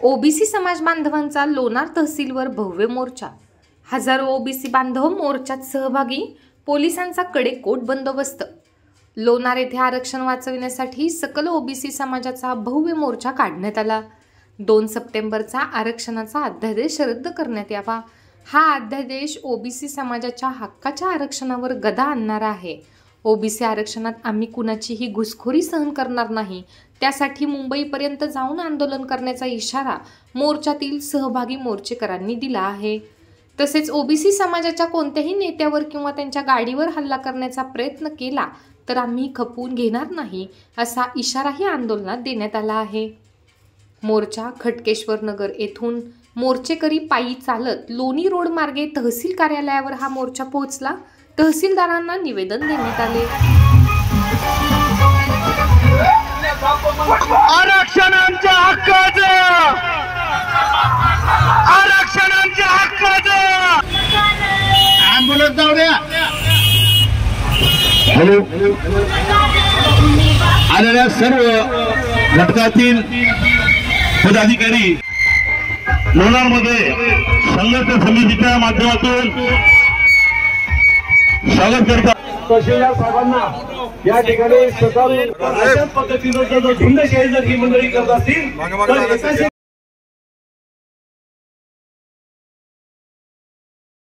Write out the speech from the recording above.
OBC समाज बांधवांचा लोणार तहसीलवर भव्य मोर्चा। हजारो ओबीसी बांधव मोर्चात सहभागी। पोलिसांचा कडेकोट बंदोबस्त। लोणार येथे आरक्षण वाचविण्यासाठी सकल ओबीसी समाजाचा भव्य मोर्चा काढण्यात आला। 2 सप्टेंबरचा आरक्षणाचा अध्यादेश रद्द करण्यात यावा। हा अध्यादेश ओबीसी समाजाच्या हक्काच्या आरक्षणावर गदा आणणारा आहे। ओबीसी आरक्षणात आम्ही कुणाचीही घुसखोरी सहन करणार नाही। त्यासाठी मुंबईपर्यंत जाऊन आंदोलन करण्याचा इशारा मोर्चातील सहभागी मोर्चेकरांनी दिला आहे। तसेच ओबीसी समाजाच्या कोणत्याही नेत्यावर किंवा त्यांच्या गाडीवर हल्ला करण्याचा प्रयत्न केला तर आम्ही खपवून घेणार नाही, असा इशाराही आंदोलनात देण्यात आला आहे। मोर्चा खटकेश्वर नगर येथून मोर्चेकरी पायी चालत लोणी रोड मार्गे तहसील कार्यालयावर हा मोर्चा पोहोचला। तहसीलदारांना निवेदन देण्यात आले। आरक्षणांच्या हक्काचं, आरक्षणांच्या हक्काचं ॲम्ब्युलन्स जाऊ द्या। हॅलो, आलेल्या सर्व घटकातील पदाधिकारी लोणारमध्ये संघर्ष समितीच्या माध्यमातून स्वागत करतात। तहसीलदार साहेबांना या ठिकाणी स्वतः अशाच पद्धतीनं झुंडशाही जर ही मंडळी करत असतील तर